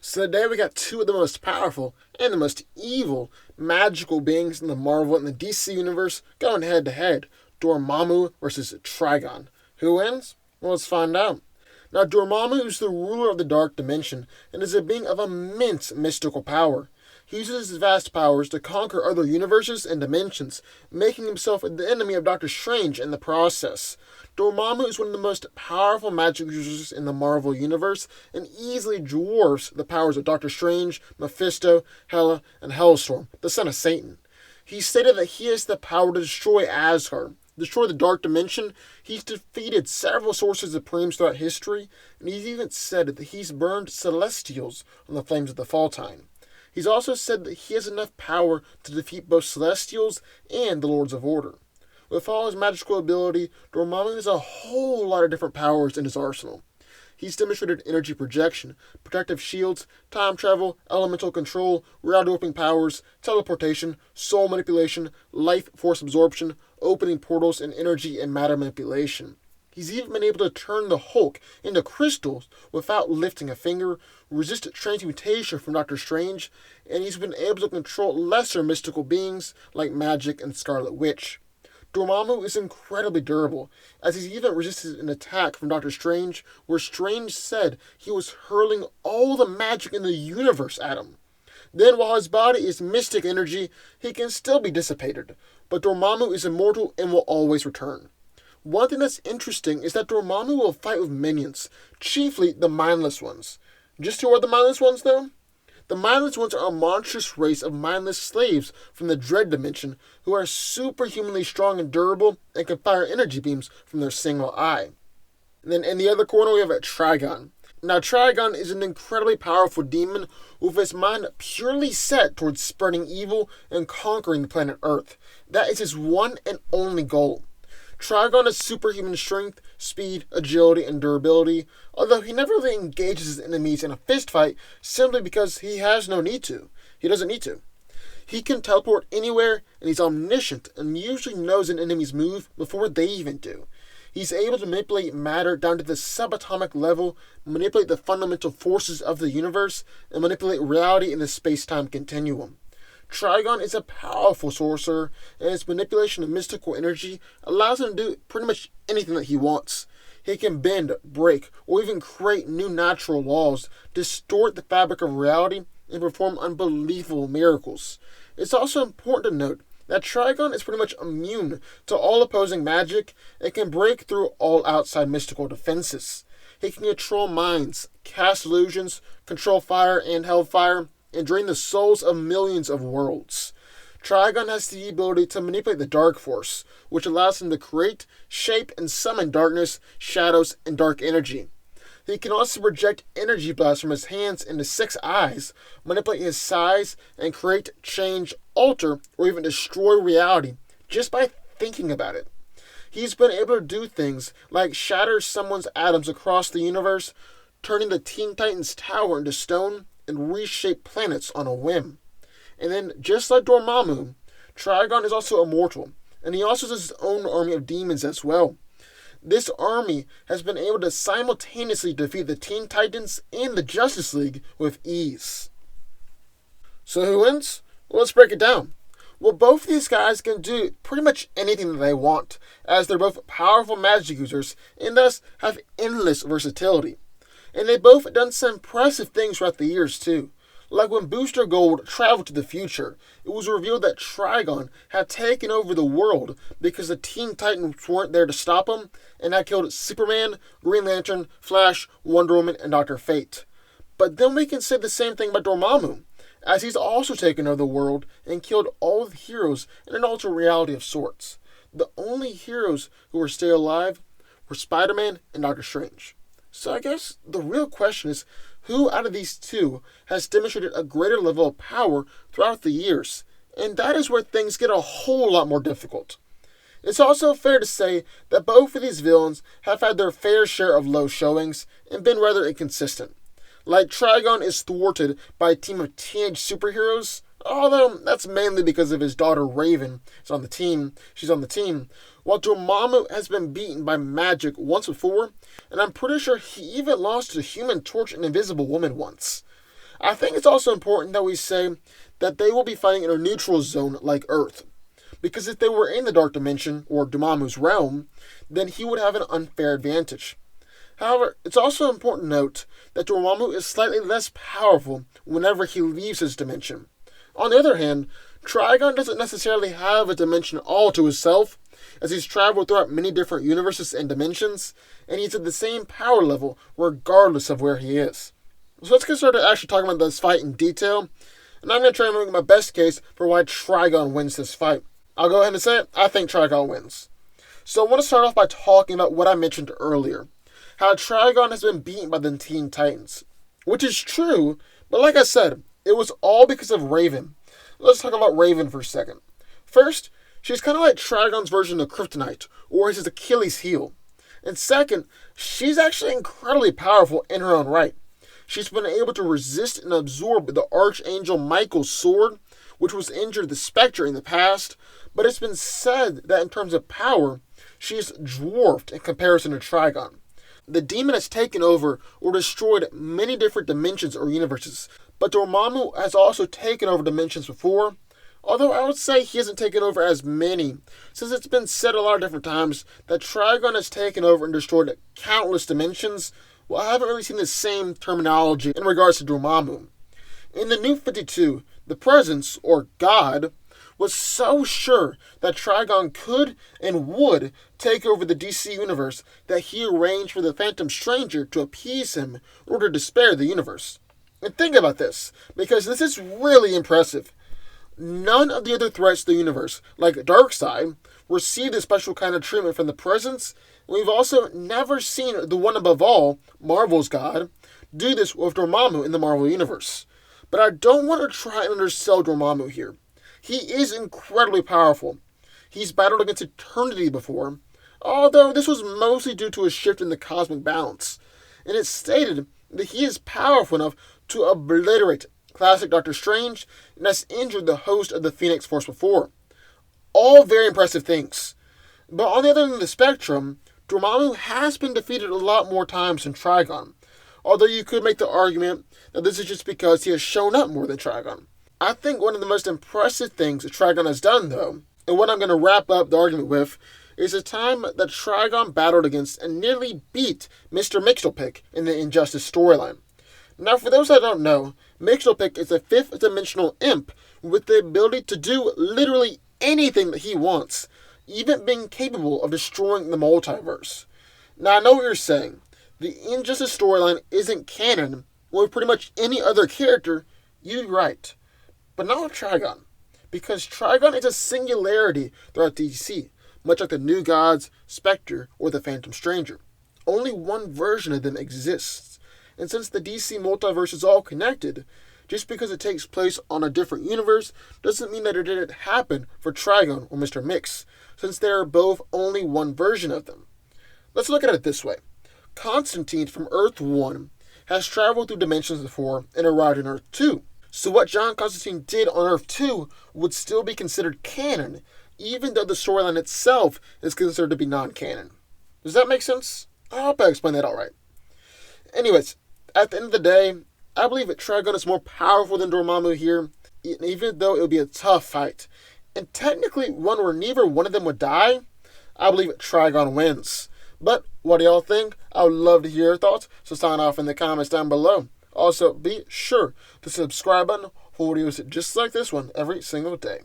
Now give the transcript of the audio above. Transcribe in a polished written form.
So today we got two of the most powerful and the most evil magical beings in the Marvel and the DC universe going head to head. Dormammu versus Trigon. Who wins? Well, let's find out. Now, Dormammu is the ruler of the Dark Dimension and is a being of immense mystical power. He uses his vast powers to conquer other universes and dimensions, making himself the enemy of Doctor Strange in the process. Dormammu is one of the most powerful magic users in the Marvel Universe and easily dwarfs the powers of Doctor Strange, Mephisto, Hela, and Hellstorm, the son of Satan. He stated that he has the power to destroy Asgard, destroy the Dark Dimension. He's defeated several sorcerers supremes throughout history, and he's even said that he's burned Celestials on the flames of the Falltime. He's also said that he has enough power to defeat both Celestials and the Lords of Order. With all his magical ability, Dormammu has a whole lot of different powers in his arsenal. He's demonstrated energy projection, protective shields, time travel, elemental control, reality-warping powers, teleportation, soul manipulation, life force absorption, opening portals, and energy and matter manipulation. He's even been able to turn the Hulk into crystals without lifting a finger, resist transmutation from Doctor Strange, and he's been able to control lesser mystical beings like Magic and Scarlet Witch. Dormammu is incredibly durable, as he's even resisted an attack from Doctor Strange, where Strange said he was hurling all the magic in the universe at him. Then, while his body is mystic energy, he can still be dissipated, but Dormammu is immortal and will always return. One thing that's interesting is that Dormammu will fight with minions, chiefly the mindless ones. Just who are the mindless ones, though? The mindless ones are a monstrous race of mindless slaves from the Dread Dimension who are superhumanly strong and durable and can fire energy beams from their single eye. And then in the other corner we have Trigon. Now Trigon is an incredibly powerful demon with his mind purely set towards spreading evil and conquering the planet Earth. That is his one and only goal. Trigon has superhuman strength, speed, agility, and durability, although he never really engages his enemies in a fistfight simply because he has no need to. He doesn't need to. He can teleport anywhere, and he's omniscient and usually knows an enemy's move before they even do. He's able to manipulate matter down to the subatomic level, manipulate the fundamental forces of the universe, and manipulate reality in the space-time continuum. Trigon is a powerful sorcerer, and his manipulation of mystical energy allows him to do pretty much anything that he wants. He can bend, break, or even create new natural laws, distort the fabric of reality, and perform unbelievable miracles. It's also important to note that Trigon is pretty much immune to all opposing magic and can break through all outside mystical defenses. He can control minds, cast illusions, control fire and hellfire, and drain the souls of millions of worlds. Trigon has the ability to manipulate the Dark Force, which allows him to create, shape, and summon darkness, shadows, and dark energy. He can also project energy blasts from his hands into 6 eyes, manipulate his size, and create, change, alter, or even destroy reality just by thinking about it. He's been able to do things like shatter someone's atoms across the universe, turning the Teen Titans Tower into stone, and reshape planets on a whim. And then, just like Dormammu, Trigon is also immortal, and he also has his own army of demons as well. This army has been able to simultaneously defeat the Teen Titans and the Justice League with ease. So who wins? Well, let's break it down. Well, both of these guys can do pretty much anything that they want, as they're both powerful magic users and thus have endless versatility. And they both done some impressive things throughout the years too. Like when Booster Gold traveled to the future, it was revealed that Trigon had taken over the world because the Teen Titans weren't there to stop him and had killed Superman, Green Lantern, Flash, Wonder Woman, and Dr. Fate. But then we can say the same thing about Dormammu, as he's also taken over the world and killed all the heroes in an alternate reality of sorts. The only heroes who were still alive were Spider-Man and Doctor Strange. So I guess the real question is, who out of these two has demonstrated a greater level of power throughout the years? And that is where things get a whole lot more difficult. It's also fair to say that both of these villains have had their fair share of low showings and been rather inconsistent. Like Trigon is thwarted by a team of teenage superheroes, although that's mainly because of his daughter Raven is on the team. She's on the team. While Dormammu has been beaten by magic once before, and I'm pretty sure he even lost to Human Torch and Invisible Woman once. I think it's also important that we say that they will be fighting in a neutral zone like Earth. Because if they were in the Dark Dimension, or Dormammu's realm, then he would have an unfair advantage. However, it's also important to note that Dormammu is slightly less powerful whenever he leaves his dimension. On the other hand, Trigon doesn't necessarily have a dimension all to himself, as he's traveled throughout many different universes and dimensions, and he's at the same power level regardless of where he is. So let's get started actually talking about this fight in detail, and I'm going to try and make my best case for why Trigon wins this fight. I'll go ahead and say it, I think Trigon wins. So I want to start off by talking about what I mentioned earlier, how Trigon has been beaten by the Teen Titans. Which is true, but like I said, it was all because of Raven. Let's talk about Raven for a second. First, she's kind of like Trigon's version of Kryptonite, or his Achilles heel. And second, she's actually incredibly powerful in her own right. She's been able to resist and absorb the Archangel Michael's sword, which was injured the Spectre in the past, but it's been said that in terms of power, she's dwarfed in comparison to Trigon. The demon has taken over or destroyed many different dimensions or universes, but Dormammu has also taken over dimensions before, although I would say he hasn't taken over as many, since it's been said a lot of different times that Trigon has taken over and destroyed countless dimensions. Well, I haven't really seen the same terminology in regards to Dormammu. In the New 52, the Presence, or God, was so sure that Trigon could and would take over the DC universe that he arranged for the Phantom Stranger to appease him in order to spare the universe. And think about this, because this is really impressive. None of the other threats to the universe, like Darkseid, received a special kind of treatment from the Presence. We've also never seen the one above all, Marvel's God, do this with Dormammu in the Marvel Universe. But I don't want to try and undersell Dormammu here. He is incredibly powerful. He's battled against Eternity before, although this was mostly due to a shift in the cosmic balance. And it's stated that he is powerful enough to obliterate classic Doctor Strange and has injured the host of the Phoenix Force before. All very impressive things. But on the other end of the spectrum, Dormammu has been defeated a lot more times than Trigon, although you could make the argument that this is just because he has shown up more than Trigon. I think one of the most impressive things that Trigon has done, though, and what I'm going to wrap up the argument with, is the time that Trigon battled against and nearly beat Mr. Mxyzptlk in the Injustice storyline. Now, for those that don't know, Mxyzptlk is a fifth-dimensional imp with the ability to do literally anything that he wants, even being capable of destroying the multiverse. Now, I know what you're saying. The Injustice storyline isn't canon, with pretty much any other character. You're right. But not with Trigon, because Trigon is a singularity throughout DC, much like the New Gods, Spectre, or the Phantom Stranger. Only one version of them exists, and since the DC multiverse is all connected, just because it takes place on a different universe doesn't mean that it didn't happen for Trigon or Mr. Mix, since they are both only one version of them. Let's look at it this way. Constantine from Earth 1 has traveled through dimensions before and arrived in Earth 2. So what John Constantine did on Earth 2 would still be considered canon, even though the storyline itself is considered to be non-canon. Does that make sense? I hope I explained that alright. Anyways, at the end of the day, I believe that Trigon is more powerful than Dormammu here, even though it would be a tough fight. And technically one where neither one of them would die, I believe that Trigon wins. But what do y'all think? I would love to hear your thoughts, so sign off in the comments down below. Also, be sure to subscribe button for videos just like this one every single day.